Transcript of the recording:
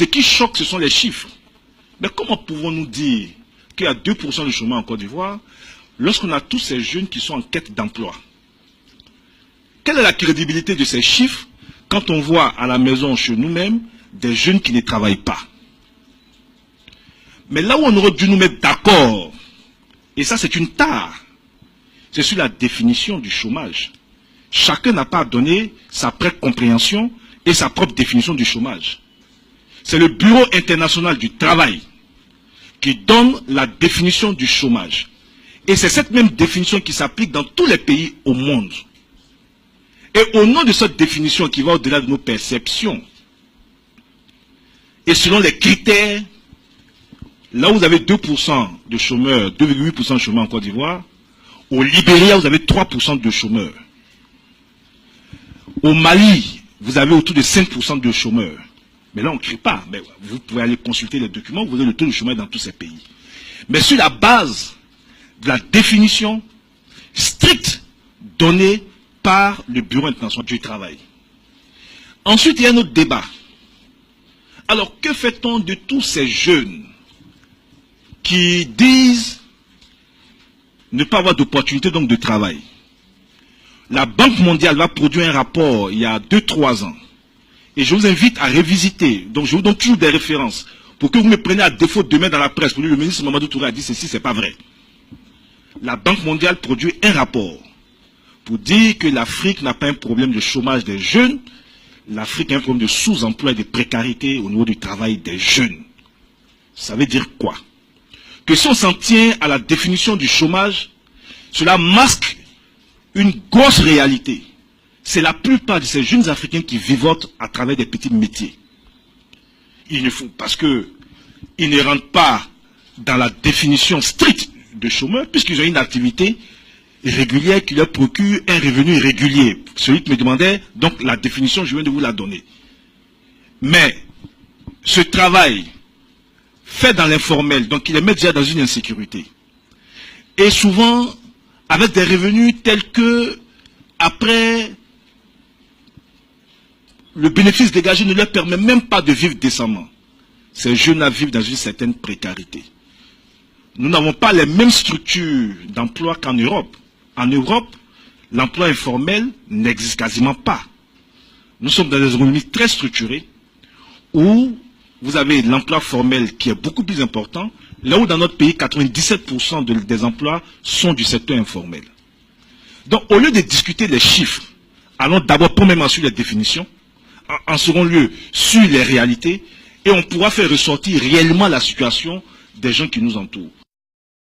Ce qui choque, ce sont les chiffres. Mais comment pouvons-nous dire qu'il y a 2% de chômage en Côte d'Ivoire lorsqu'on a tous ces jeunes qui sont en quête d'emploi? Quelle est la crédibilité de ces chiffres quand on voit à la maison, chez nous-mêmes, des jeunes qui ne travaillent pas? Mais là où on aurait dû nous mettre d'accord, et ça c'est une tare, c'est sur la définition du chômage. Chacun n'a pas donné sa propre compréhension et sa propre définition du chômage. C'est le Bureau international du travail qui donne la définition du chômage. Et c'est cette même définition qui s'applique dans tous les pays au monde. Et au nom de cette définition qui va au-delà de nos perceptions, et selon les critères, là où vous avez 2% de chômeurs, 2,8% de chômeurs en Côte d'Ivoire, au Libéria, vous avez 3% de chômeurs. Au Mali, vous avez autour de 5% de chômeurs. Mais là, on ne crie pas. Mais vous pouvez aller consulter les documents, vous avez le taux de chômage dans tous ces pays. Mais sur la base de la définition stricte donnée par le Bureau international du travail. Ensuite, il y a un autre débat. Alors, que fait-on de tous ces jeunes qui disent ne pas avoir d'opportunité donc de travail? La Banque mondiale va produire un rapport il y a 2-3 ans. Et je vous invite à revisiter. Donc je vous donne toujours des références. Pour que vous me preniez à défaut demain dans la presse. Pour lui, le ministre Mamadou Touré a dit ceci, c'est pas vrai. La Banque mondiale produit un rapport pour dire que l'Afrique n'a pas un problème de chômage des jeunes. L'Afrique a un problème de sous-emploi et de précarité au niveau du travail des jeunes. Ça veut dire quoi? Que si on s'en tient à la définition du chômage, cela masque une grosse réalité. C'est la plupart de ces jeunes Africains qui vivotent à travers des petits métiers. Parce qu'ils ne rentrent pas dans la définition stricte de chômeur, puisqu'ils ont une activité régulière qui leur procure un revenu régulier. Celui qui me demandait, donc la définition, je viens de vous la donner. Mais ce travail fait dans l'informel, donc il les met déjà dans une insécurité. Et souvent, avec des revenus tels que, après, le bénéfice dégagé ne leur permet même pas de vivre décemment. Ces jeunes-là vivent dans une certaine précarité. Nous n'avons pas les mêmes structures d'emploi qu'en Europe. En Europe, l'emploi informel n'existe quasiment pas. Nous sommes dans des économies très structurées où vous avez l'emploi formel qui est beaucoup plus important, là où dans notre pays, 97% des emplois sont du secteur informel. Donc, au lieu de discuter des chiffres, allons d'abord premièrement sur les définitions, en second lieu sur les réalités, et on pourra faire ressortir réellement la situation des gens qui nous entourent.